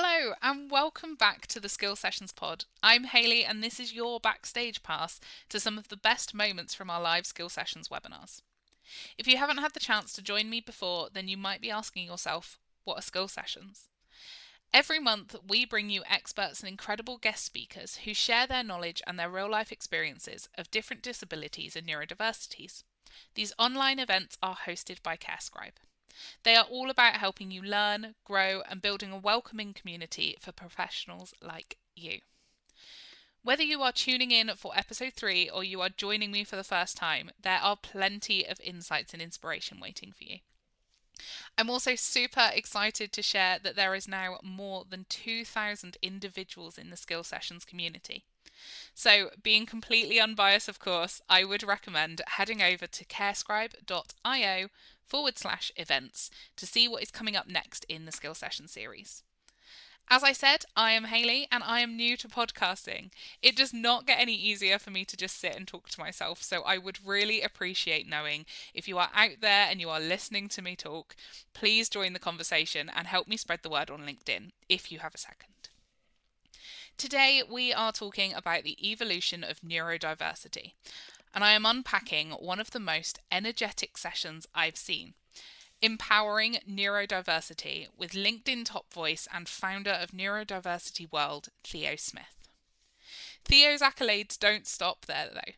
Hello and welcome back to the Skill Sessions pod. I'm Hayley and this is your backstage pass to some of the best moments from our live Skill Sessions webinars. If you haven't had the chance to join me before, then you might be asking yourself, what are Skill Sessions? Every month we bring you experts and incredible guest speakers who share their knowledge and their real life experiences of different disabilities and neurodiversities. These online events are hosted by CareScribe. They are all about helping you learn, grow, and building a welcoming community for professionals like you. Whether you are tuning in for episode 3 or you are joining me for the first time, there are plenty of insights and inspiration waiting for you. I'm also super excited to share that there is now more than 2,000 individuals in the Skill Sessions community. So, being completely unbiased, of course, I would recommend heading over to CareScribe.io/events to see what is coming up next in the Skill Session series. As I said, I am Hayley and I am new to podcasting. It does not get any easier for me to just sit and talk to myself, so I would really appreciate knowing if you are out there and you are listening to me talk, please join the conversation and help me spread the word on LinkedIn if you have a second. Today we are talking about the evolution of neurodiversity, and I am unpacking one of the most energetic sessions I've seen. Empowering Neurodiversity with LinkedIn top voice and founder of Neurodiversity World, Theo Smith. Theo's accolades don't stop there though.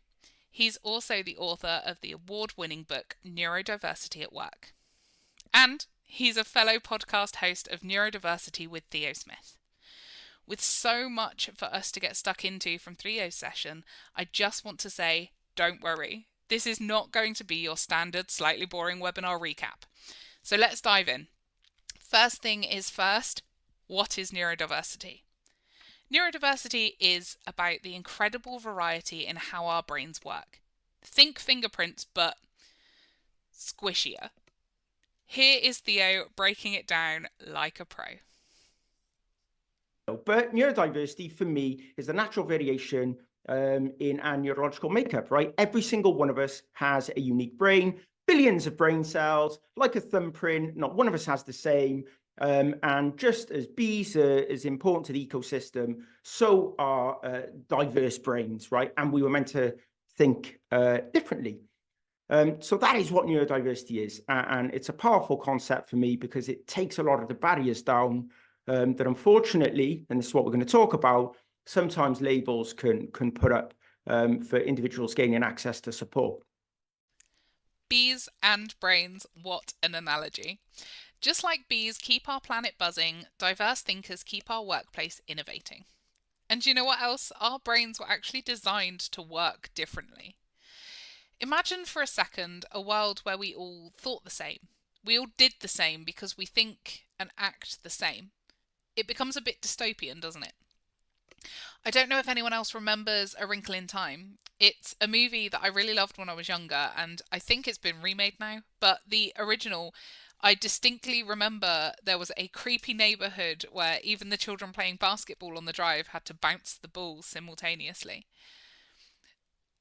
He's also the author of the award-winning book Neurodiversity at Work. And he's a fellow podcast host of Neurodiversity with Theo Smith. With so much for us to get stuck into from Theo's session, I just want to say, don't worry. This is not going to be your standard, slightly boring webinar recap. So let's dive in. First thing is first, what is neurodiversity? Neurodiversity is about the incredible variety in how our brains work. Think fingerprints, but squishier. Here is Theo breaking it down like a pro. But neurodiversity, for me, is the natural variation in our neurological makeup, right? Every single one of us has a unique brain, billions of brain cells, like a thumbprint. Not one of us has the same. And just as bees are as important to the ecosystem, so are diverse brains, right? And we were meant to think differently. So that is what neurodiversity is. And it's a powerful concept for me because it takes a lot of the barriers down that unfortunately, and this is what we're going to talk about, sometimes labels can put up for individuals gaining access to support. Bees and brains, what an analogy. Just like bees keep our planet buzzing, diverse thinkers keep our workplace innovating. And do you know what else? Our brains were actually designed to work differently. Imagine for a second a world where we all thought the same. We all did the same because we think and act the same. It becomes a bit dystopian, doesn't it? I don't know if anyone else remembers A Wrinkle in Time. It's a movie that I really loved when I was younger, and I think it's been remade now. But the original, I distinctly remember there was a creepy neighbourhood where even the children playing basketball on the drive had to bounce the ball simultaneously.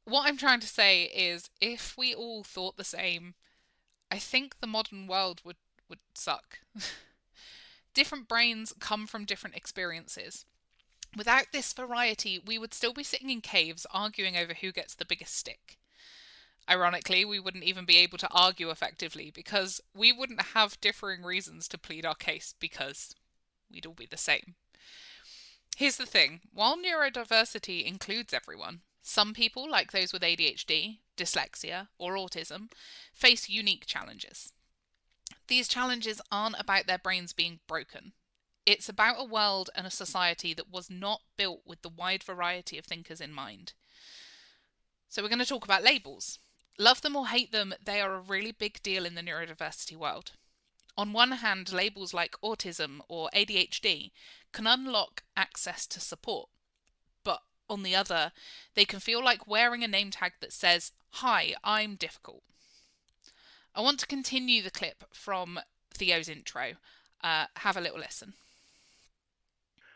What I'm trying to say is, if we all thought the same, I think the modern world would suck. Different brains come from different experiences. Without this variety, we would still be sitting in caves arguing over who gets the biggest stick. Ironically, we wouldn't even be able to argue effectively because we wouldn't have differing reasons to plead our case because we'd all be the same. Here's the thing, while neurodiversity includes everyone, some people, like those with ADHD, dyslexia, or autism, face unique challenges. These challenges aren't about their brains being broken. It's about a world and a society that was not built with the wide variety of thinkers in mind. So we're going to talk about labels. Love them or hate them, they are a really big deal in the neurodiversity world. On one hand, labels like autism or ADHD can unlock access to support. But on the other, they can feel like wearing a name tag that says, "Hi, I'm difficult." I want to continue the clip from Theo's intro. Have a little listen.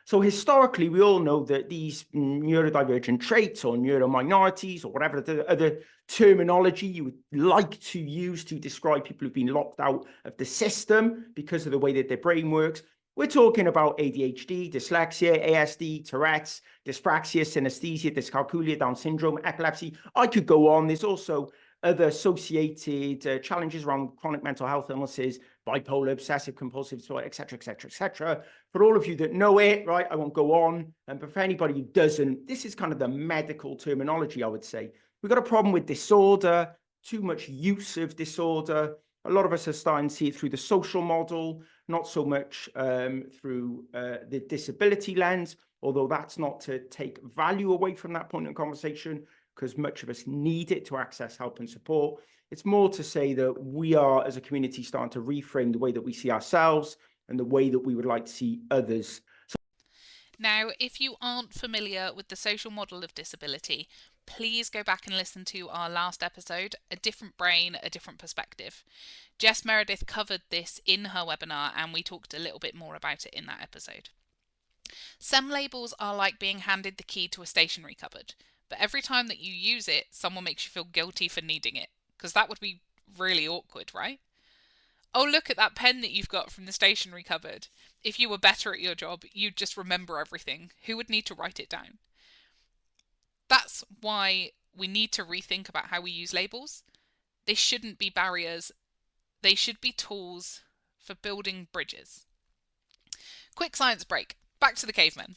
So historically, we all know that these neurodivergent traits or neurominorities or whatever the other terminology you would like to use to describe people who've been locked out of the system because of the way that their brain works, We're talking about ADHD, dyslexia, ASD, Tourette's, dyspraxia, synesthesia, dyscalculia, Down syndrome, epilepsy. I could go on. There's also other associated challenges around chronic mental health illnesses, bipolar, obsessive compulsive disorder, etc., etc., etc. For all of you that know it, right, I won't go on. But for anybody who doesn't, this is kind of the medical terminology, I would say. We've got a problem with disorder, too much use of disorder. A lot of us are starting to see it through the social model, not so much through the disability lens, although that's not to take value away from that point in conversation, because much of us need it to access help and support. It's more to say that we are, as a community, starting to reframe the way that we see ourselves and the way that we would like to see others. Now, if you aren't familiar with the social model of disability, please go back and listen to our last episode, A Different Brain, A Different Perspective. Jess Meredith covered this in her webinar, and we talked a little bit more about it in that episode. Some labels are like being handed the key to a stationery cupboard, but every time that you use it, someone makes you feel guilty for needing it, because that would be really awkward, right? Oh, look at that pen that you've got from the stationery cupboard. If you were better at your job, you'd just remember everything. Who would need to write it down? That's why we need to rethink about how we use labels. They shouldn't be barriers. They should be tools for building bridges. Quick science break. Back to the cavemen.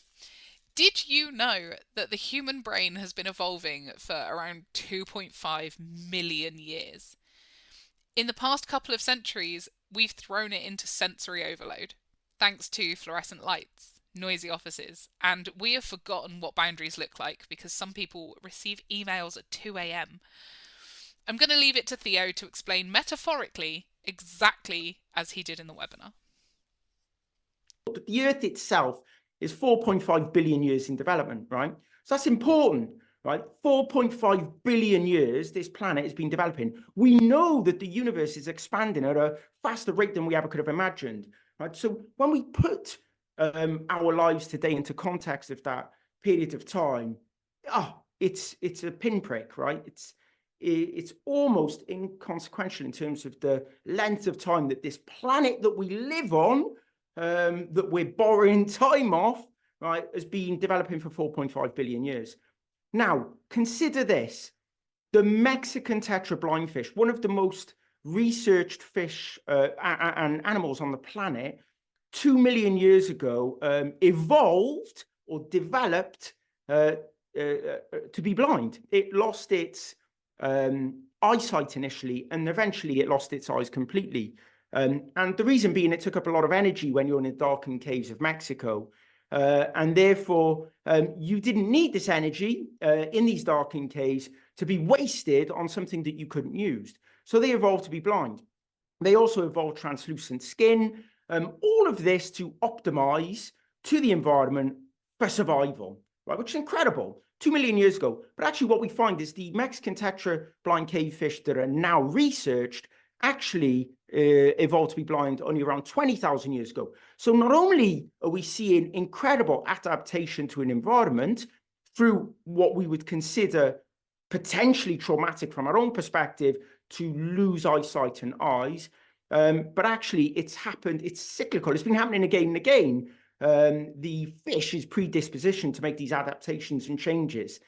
Did you know that the human brain has been evolving for around 2.5 million years? In the past couple of centuries, we've thrown it into sensory overload, thanks to fluorescent lights, noisy offices, and we have forgotten what boundaries look like because some people receive emails at 2 a.m. I'm going to leave it to Theo to explain metaphorically exactly as he did in the webinar. The Earth itself is 4.5 billion years in development, right? So that's important, right? 4.5 billion years this planet has been developing. We know that the universe is expanding at a faster rate than we ever could have imagined, right? So when we put our lives today into context of that period of time, it's a pinprick, right? It's almost inconsequential in terms of the length of time that this planet that we live on, that we're borrowing time off, right, has been developing for 4.5 billion years. Now, consider this. The Mexican Tetra Blind Fish, one of the most researched fish and animals on the planet, 2 million years ago, evolved or developed to be blind. It lost its eyesight initially, and eventually it lost its eyes completely. And the reason being, it took up a lot of energy when you're in the darkened caves of Mexico. And therefore, you didn't need this energy in these darkened caves to be wasted on something that you couldn't use. So they evolved to be blind. They also evolved translucent skin, all of this to optimize to the environment for survival, right? Which is incredible. 2 million years ago. But actually what we find is the Mexican Tetra Blind cave fish that are now researched actually evolved to be blind only around 20,000 years ago. So not only are we seeing incredible adaptation to an environment through what we would consider potentially traumatic from our own perspective to lose eyesight and eyes, but actually it's happened, it's cyclical, it's been happening again and again. The fish is predispositioned to make these adaptations and changes.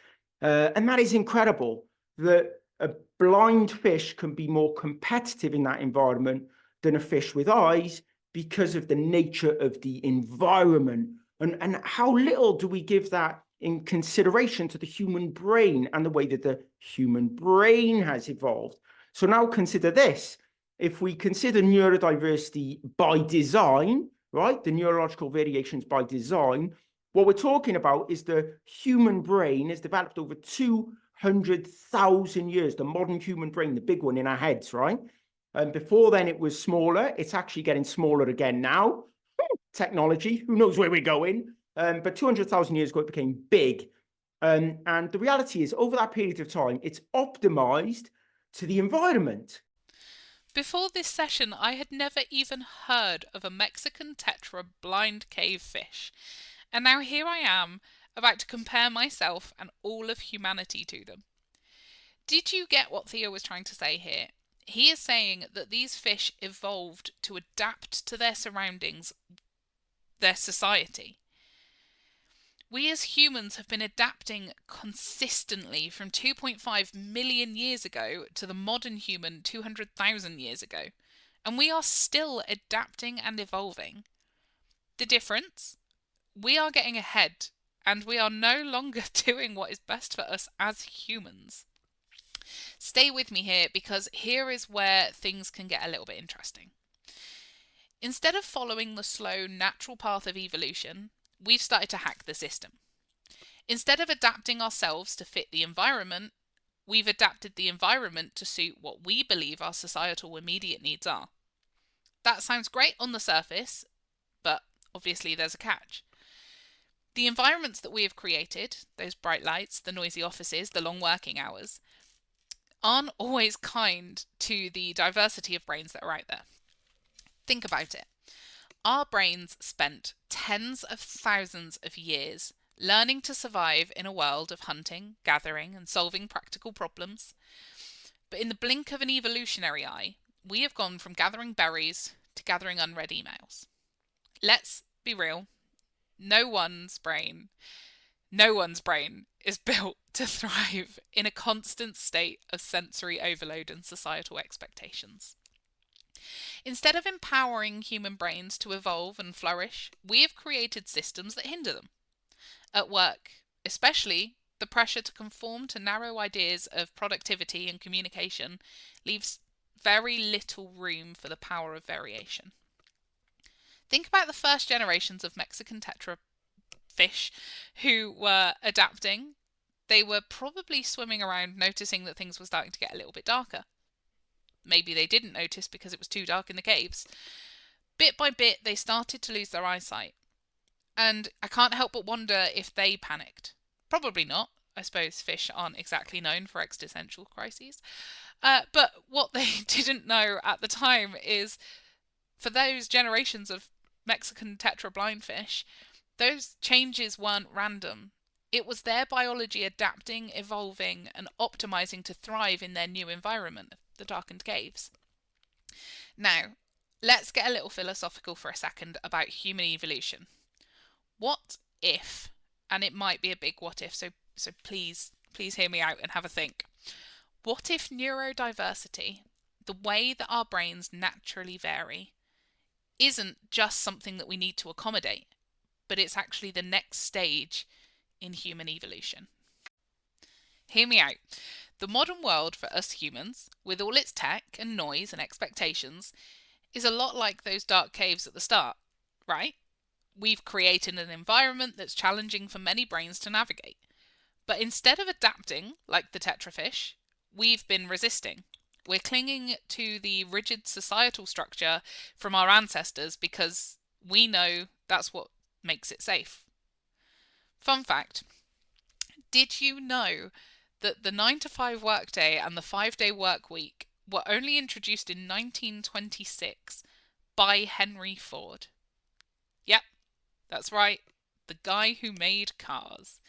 And that is incredible that a blind fish can be more competitive in that environment than a fish with eyes because of the nature of the environment. And how little do we give that in consideration to the human brain and the way that the human brain has evolved. So now consider this. If we consider neurodiversity by design, right, the neurological variations by design, what we're talking about is the human brain has developed over 200,000 years, the modern human brain, the big one in our heads, right? And before then it was smaller. It's actually getting smaller again now. Technology, who knows where we're going? But 200,000 years ago, it became big. And the reality is, over that period of time, it's optimized to the environment. Before this session, I had never even heard of a Mexican Tetra Blind cave fish. And now here I am, about to compare myself and all of humanity to them. Did you get what Theo was trying to say here? He is saying that these fish evolved to adapt to their surroundings their society. We as humans have been adapting consistently from 2.5 million years ago to the modern human 200,000 years ago, and we are still adapting and evolving. The difference? We are getting ahead, and we are no longer doing what is best for us as humans. Stay with me here, because here is where things can get a little bit interesting. Instead of following the slow, natural path of evolution, we've started to hack the system. Instead of adapting ourselves to fit the environment, we've adapted the environment to suit what we believe our societal immediate needs are. That sounds great on the surface, but obviously there's a catch. The environments that we have created, those bright lights, the noisy offices, the long working hours, aren't always kind to the diversity of brains that are out there. Think about it. Our brains spent tens of thousands of years learning to survive in a world of hunting, gathering, and solving practical problems. But in the blink of an evolutionary eye, we have gone from gathering berries to gathering unread emails. Let's be real. No one's brain is built to thrive in a constant state of sensory overload and societal expectations. Instead of empowering human brains to evolve and flourish, we have created systems that hinder them. At work, especially, the pressure to conform to narrow ideas of productivity and communication leaves very little room for the power of variation. Think about the first generations of Mexican Tetra fish who were adapting. They were probably swimming around noticing that things were starting to get a little bit darker. Maybe they didn't notice because it was too dark in the caves. Bit by bit, they started to lose their eyesight. And I can't help but wonder if they panicked. Probably not. I suppose fish aren't exactly known for existential crises. But what they didn't know at the time is, for those generations of Mexican Tetra Blind Fish, those changes weren't random. It was their biology adapting, evolving, and optimizing to thrive in their new environment, the darkened caves. Now, let's get a little philosophical for a second about human evolution. What if, and it might be a big what if, so please hear me out and have a think. What if neurodiversity, the way that our brains naturally vary, isn't just something that we need to accommodate, but it's actually the next stage in human evolution? Hear me out. The modern world for us humans, with all its tech and noise and expectations, is a lot like those dark caves at the start, right? We've created an environment that's challenging for many brains to navigate. But instead of adapting, like the tetrafish, we've been resisting. We're clinging to the rigid societal structure from our ancestors because we know that's what makes it safe. Fun fact, did you know that the 9-to-5 workday and the 5-day work week were only introduced in 1926 by Henry Ford? Yep, that's right, the guy who made cars.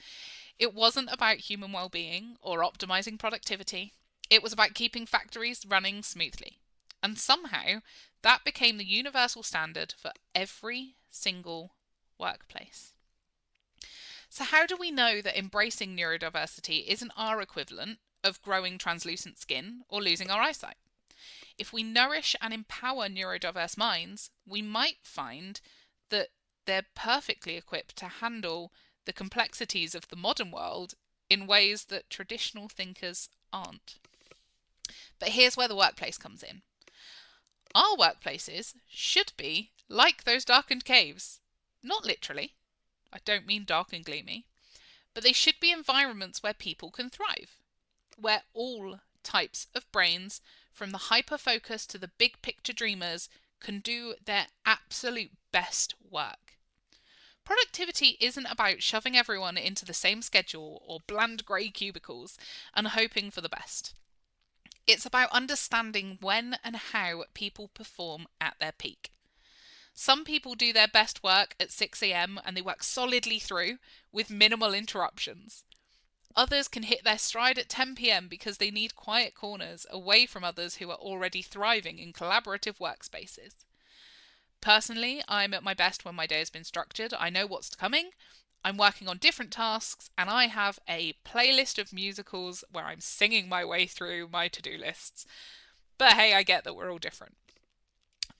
It wasn't about human well-being or optimizing productivity. It was about keeping factories running smoothly. And somehow, that became the universal standard for every single workplace. So how do we know that embracing neurodiversity isn't our equivalent of growing translucent skin or losing our eyesight? If we nourish and empower neurodiverse minds, we might find that they're perfectly equipped to handle the complexities of the modern world in ways that traditional thinkers aren't. But here's where the workplace comes in. Our workplaces should be like those darkened caves. Not literally. I don't mean dark and gloomy. But they should be environments where people can thrive. Where all types of brains, from the hyper-focused to the big picture dreamers, can do their absolute best work. Productivity isn't about shoving everyone into the same schedule or bland grey cubicles and hoping for the best. It's about understanding when and how people perform at their peak. Some people do their best work at 6 a.m. and they work solidly through with minimal interruptions. Others can hit their stride at 10 p.m. because they need quiet corners away from others who are already thriving in collaborative workspaces. Personally, I'm at my best when my day has been structured. I know what's coming. I'm working on different tasks, and I have a playlist of musicals where I'm singing my way through my to-do lists. But hey, I get that we're all different.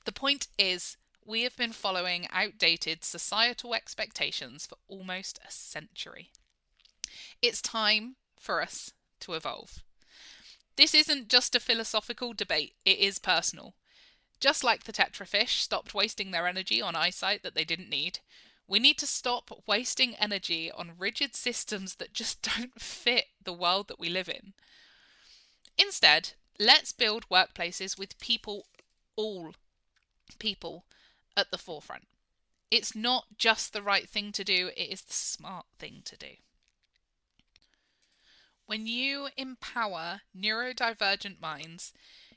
The point is, we have been following outdated societal expectations for almost a century. It's time for us to evolve. This isn't just a philosophical debate, it is personal. Just like the Tetra fish stopped wasting their energy on eyesight that they didn't need, we need to stop wasting energy on rigid systems that just don't fit the world that we live in. Instead, let's build workplaces with people, all people, at the forefront. It's not just the right thing to do, it is the smart thing to do. When you empower neurodivergent minds,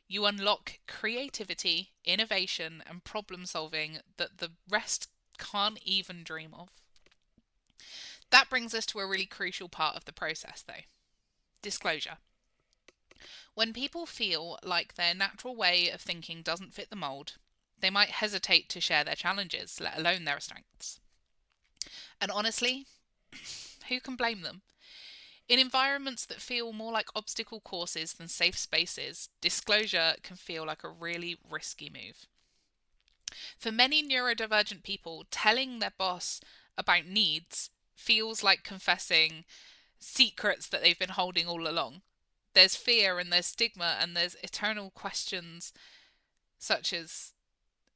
you unlock creativity, innovation, and problem solving that the rest can't even dream of. That brings us to a really crucial part of the process, though: disclosure. When people feel like their natural way of thinking doesn't fit the mould, they might hesitate to share their challenges, let alone their strengths. And honestly, who can blame them? In environments that feel more like obstacle courses than safe spaces, disclosure can feel like a really risky move. For many neurodivergent people, telling their boss about needs feels like confessing secrets that they've been holding all along. There's fear and there's stigma and there's eternal questions such as,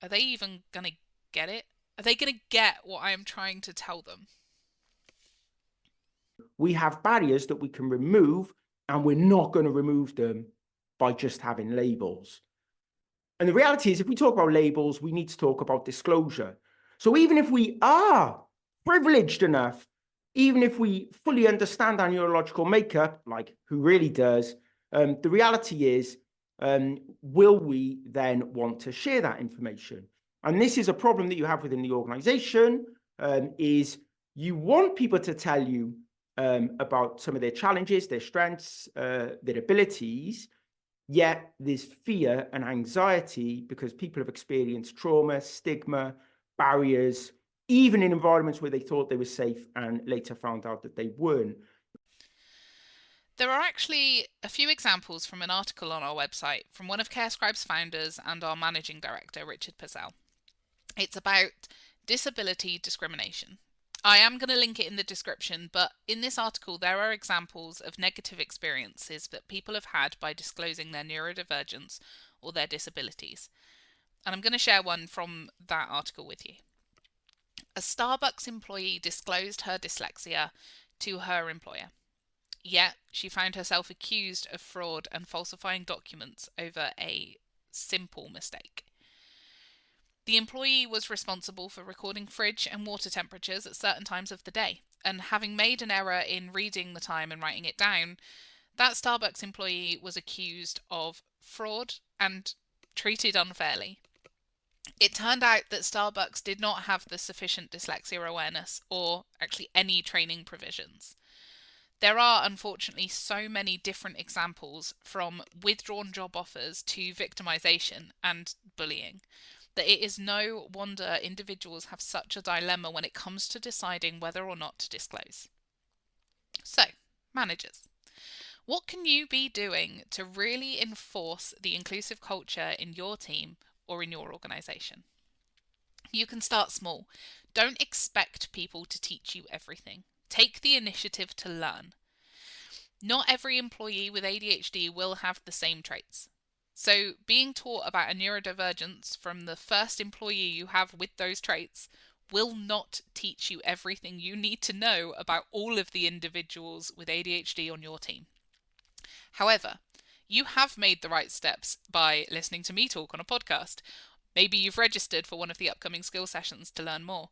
are they even going to get it? Are they going to get what I am trying to tell them? We have barriers that we can remove, and we're not going to remove them by just having labels. And the reality is, if we talk about labels, we need to talk about disclosure. So even if we are privileged enough, even if we fully understand our neurological makeup, like who really does, the reality is, will we then want to share that information? And this is a problem that you have within the organization, is you want people to tell you about some of their challenges, their strengths, their abilities, yet there's fear and anxiety because people have experienced trauma, stigma, barriers, even in environments where they thought they were safe and later found out that they weren't. There are actually a few examples from an article on our website from one of CareScribe's founders and our managing director, Richard Purcell. It's about disability discrimination. I am going to link it in the description, but in this article there are examples of negative experiences that people have had by disclosing their neurodivergence or their disabilities. And I'm going to share one from that article with you. A Starbucks employee disclosed her dyslexia to her employer. Yet she found herself accused of fraud and falsifying documents over a simple mistake. The employee was responsible for recording fridge and water temperatures at certain times of the day, and having made an error in reading the time and writing it down, that Starbucks employee was accused of fraud and treated unfairly. It turned out that Starbucks did not have the sufficient dyslexia awareness or actually any training provisions. There are, unfortunately, so many different examples, from withdrawn job offers to victimization and bullying, that it is no wonder individuals have such a dilemma when it comes to deciding whether or not to disclose. So, managers, what can you be doing to really enforce the inclusive culture in your team or in your organisation? You can start small. Don't expect people to teach you everything. Take the initiative to learn. Not every employee with ADHD will have the same traits. So being taught about a neurodivergence from the first employee you have with those traits will not teach you everything you need to know about all of the individuals with ADHD on your team. However, you have made the right steps by listening to me talk on a podcast. Maybe you've registered for one of the upcoming skill sessions to learn more.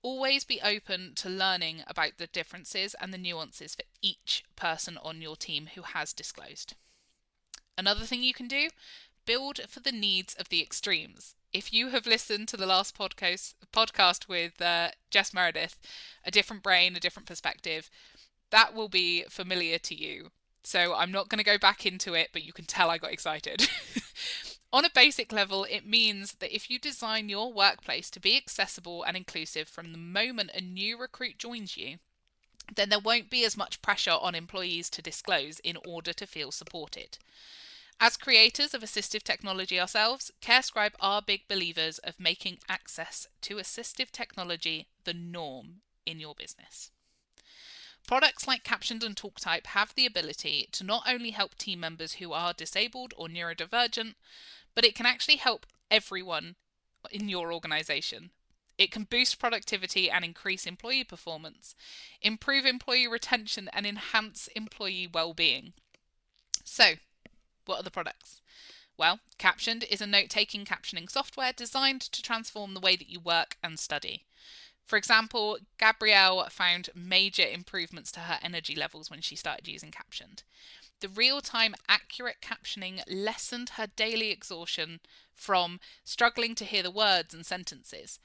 Always be open to learning about the differences and the nuances for each person on your team who has disclosed. Another thing you can do, build for the needs of the extremes. If you have listened to the last podcast with Jess Meredith, A Different Brain, A Different Perspective, that will be familiar to you. So I'm not going to go back into it, but you can tell I got excited. On a basic level, it means that if you design your workplace to be accessible and inclusive from the moment a new recruit joins you, then there won't be as much pressure on employees to disclose in order to feel supported. As creators of assistive technology ourselves, CareScribe are big believers of making access to assistive technology the norm in your business. Products like Captioned and TalkType have the ability to not only help team members who are disabled or neurodivergent, but it can actually help everyone in your organisation. It can boost productivity and increase employee performance, improve employee retention, and enhance employee well-being. So, what are the products? Well, Captioned is a note-taking captioning software designed to transform the way that you work and study. For example, Gabrielle found major improvements to her energy levels when she started using Captioned. The real-time accurate captioning lessened her daily exhaustion from struggling to hear the words and sentences.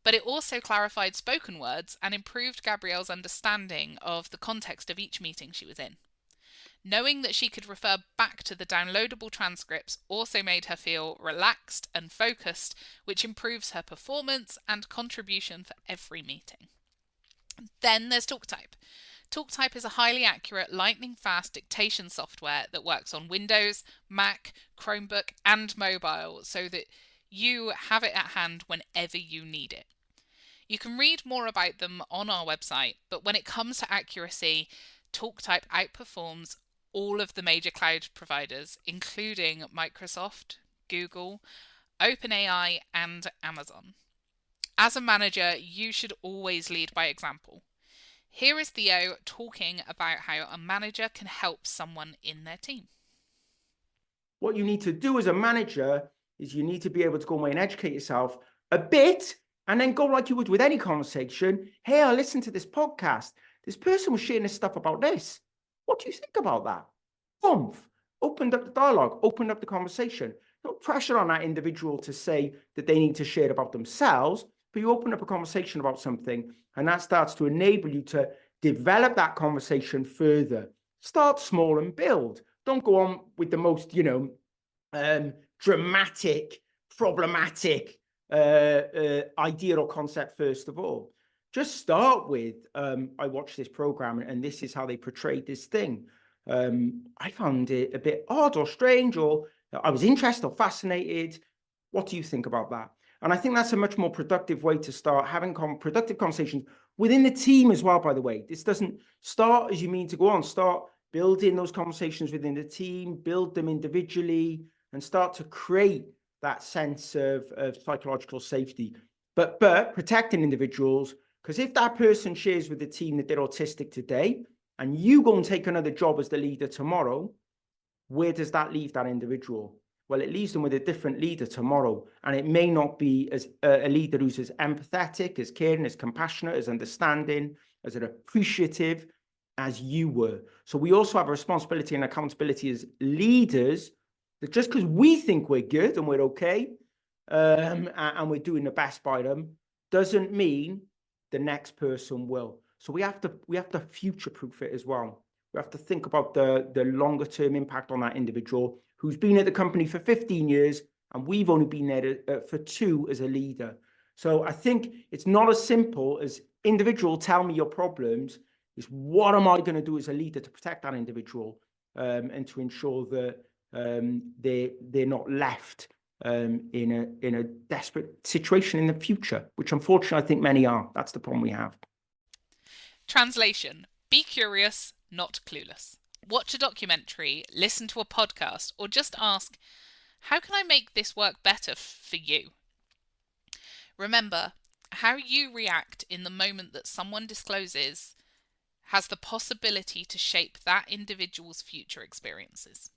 But it also clarified spoken words and improved Gabrielle's understanding of the context of each meeting she was in. Knowing that she could refer back to the downloadable transcripts also made her feel relaxed and focused, which improves her performance and contribution for every meeting. Then there's TalkType. TalkType is a highly accurate, lightning-fast dictation software that works on Windows, Mac, Chromebook, and mobile so that you have it at hand whenever you need it. You can read more about them on our website, but when it comes to accuracy, TalkType outperforms all of the major cloud providers, including Microsoft, Google, OpenAI, and Amazon. As a manager, you should always lead by example. Here is Theo talking about how a manager can help someone in their team. What you need to do as a manager is you need to be able to go away and educate yourself a bit, and then go like you would with any conversation. Hey, I listened to this podcast. This person was sharing this stuff about this. What do you think about that? Boom. Opened up the dialogue, opened up the conversation. No pressure on that individual to say that they need to share about themselves, but you open up a conversation about something, and that starts to enable you to develop that conversation further. Start small and build. Don't go on with the most, dramatic, problematic idea or concept first of all. Just start with, I watched this program and this is how they portrayed this thing. I found it a bit odd or strange, or I was interested or fascinated. What do you think about that? And I think that's a much more productive way to start having productive conversations within the team as well, by the way. This doesn't start as you mean to go on. Start building those conversations within the team, build them individually, and start to create that sense of psychological safety. But protecting individuals, because if that person shares with the team that they're autistic today, and you go and take another job as the leader tomorrow, where does that leave that individual? Well, it leaves them with a different leader tomorrow. And it may not be as a leader who's as empathetic, as caring, as compassionate, as understanding, as appreciative as you were. So we also have a responsibility and accountability as leaders that just because we think we're good and we're okay, and we're doing the best by them, doesn't mean the next person will. So we have to future-proof it as well. We have to think about the longer term impact on that individual who's been at the company for 15 years and we've only been there for 2 as a leader. So I think it's not as simple as individual, tell me your problems. It's what am I going to do as a leader to protect that individual, and to ensure that they're not left in a desperate situation in the future, which unfortunately I think many are. That's the problem we have. Translation: be curious, not clueless. Watch a documentary, listen to a podcast, or just ask, how can I make this work better for you? Remember, how you react in the moment that someone discloses has the possibility to shape that individual's future experiences.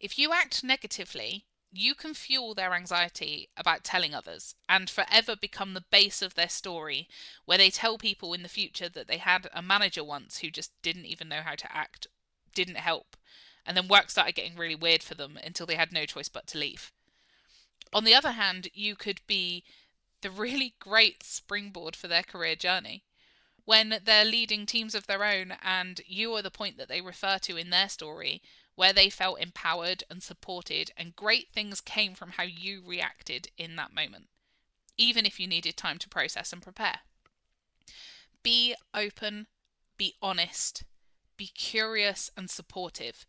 If you act negatively, you can fuel their anxiety about telling others and forever become the base of their story, where they tell people in the future that they had a manager once who just didn't even know how to act, didn't help, and then work started getting really weird for them until they had no choice but to leave. On the other hand, you could be the really great springboard for their career journey. When they're leading teams of their own and you are the point that they refer to in their story, where they felt empowered and supported, and great things came from how you reacted in that moment, even if you needed time to process and prepare. Be open, be honest, be curious and supportive.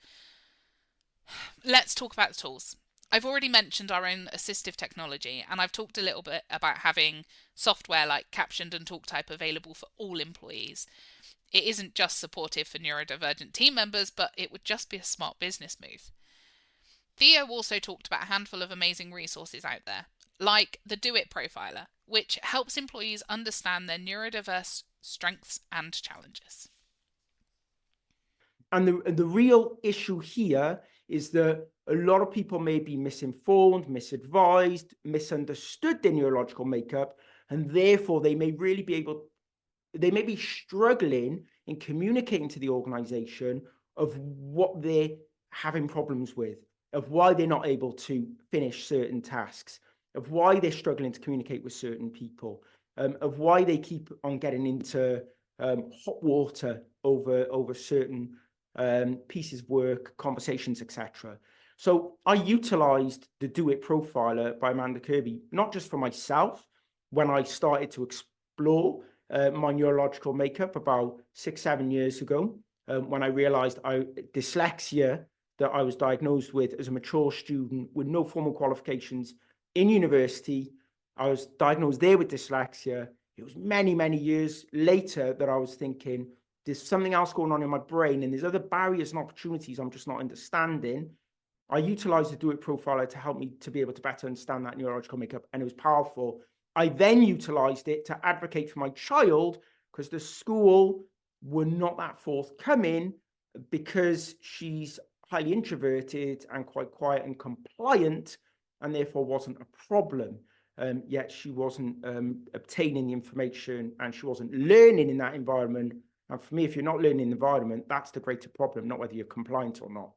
Let's talk about the tools. I've already mentioned our own assistive technology, and I've talked a little bit about having software like Captioned and TalkType available for all employees. It isn't just supportive for neurodivergent team members, but it would just be a smart business move. Theo also talked about a handful of amazing resources out there, like the Do It Profiler, which helps employees understand their neurodiverse strengths and challenges. And the real issue here is that a lot of people may be misinformed, misadvised, misunderstood their neurological makeup, and therefore they may be struggling in communicating to the organization of what they're having problems with, of why they're not able to finish certain tasks, of why they're struggling to communicate with certain people, of why they keep on getting into hot water over certain pieces of work, conversations, etc. So I utilized the Do It Profiler by Amanda Kirby, not just for myself, when I started to explore my neurological makeup about 6-7 years ago, when I realized dyslexia that I was diagnosed with as a mature student with no formal qualifications in university. I was diagnosed there with dyslexia. It was many, many years later that I was thinking, there's something else going on in my brain, and there's other barriers and opportunities I'm just not understanding. I utilized the Do It Profiler to help me to be able to better understand that neurological makeup, and it was powerful. I then utilized it to advocate for my child because the school were not that forthcoming because she's highly introverted and quite quiet and compliant, and therefore wasn't a problem. Yet she wasn't obtaining the information, and she wasn't learning in that environment. And for me, if you're not learning in the environment, that's the greater problem, not whether you're compliant or not.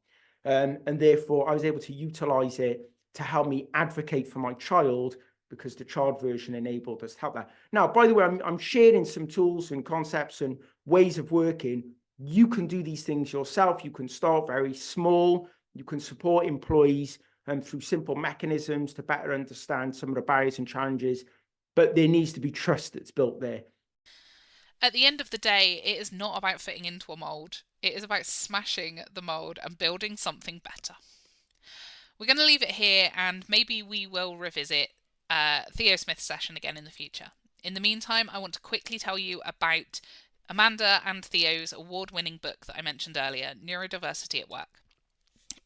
And therefore, I was able to utilize it to help me advocate for my child, because the child version enabled us to help that. Now, by the way, I'm sharing some tools and concepts and ways of working. You can do these things yourself. You can start very small. You can support employees through simple mechanisms to better understand some of the barriers and challenges, but there needs to be trust that's built there. At the end of the day, it is not about fitting into a mould. It is about smashing the mould and building something better. We're going to leave it here, and maybe we will revisit Theo Smith's session again in the future. In the meantime, I want to quickly tell you about Amanda and Theo's award-winning book that I mentioned earlier, Neurodiversity at Work.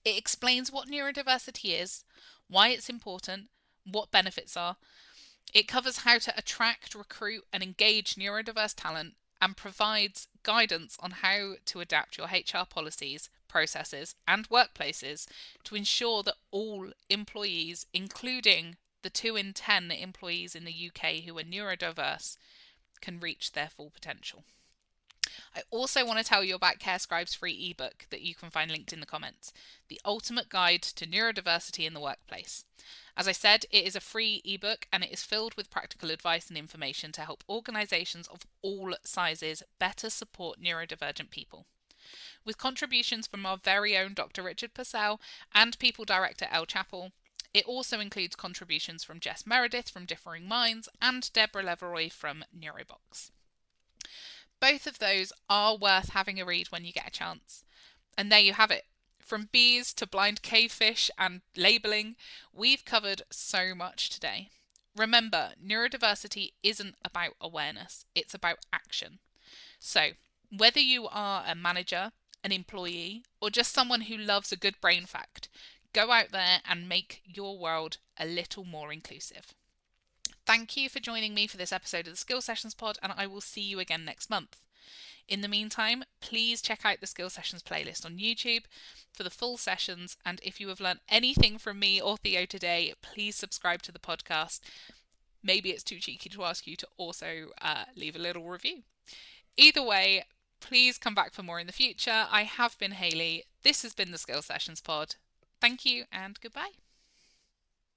It explains what neurodiversity is, why it's important, what benefits are. It covers how to attract, recruit, and engage neurodiverse talent, and provides guidance on how to adapt your HR policies, processes, and workplaces to ensure that all employees, including the 2 in 10 employees in the UK who are neurodiverse, can reach their full potential. I also want to tell you about CareScribe's free ebook that you can find linked in the comments, The Ultimate Guide to Neurodiversity in the Workplace. As I said, it is a free ebook, and it is filled with practical advice and information to help organisations of all sizes better support neurodivergent people. With contributions from our very own Dr. Richard Purcell and People Director Elle Chappell, it also includes contributions from Jess Meredith from Differing Minds and Deborah Leveroy from Neurobox. Both of those are worth having a read when you get a chance. And there you have it. From bees to blind cavefish and labelling, we've covered so much today. Remember, neurodiversity isn't about awareness, it's about action. So, whether you are a manager, an employee, or just someone who loves a good brain fact, go out there and make your world a little more inclusive. Thank you for joining me for this episode of the Skill Sessions Pod, and I will see you again next month. In the meantime, please check out the Skill Sessions playlist on YouTube for the full sessions, and if you have learned anything from me or Theo today, please subscribe to the podcast. Maybe it's too cheeky to ask you to also leave a little review. Either way, please come back for more in the future. I have been Hayley. This has been the Skill Sessions Pod. Thank you and goodbye.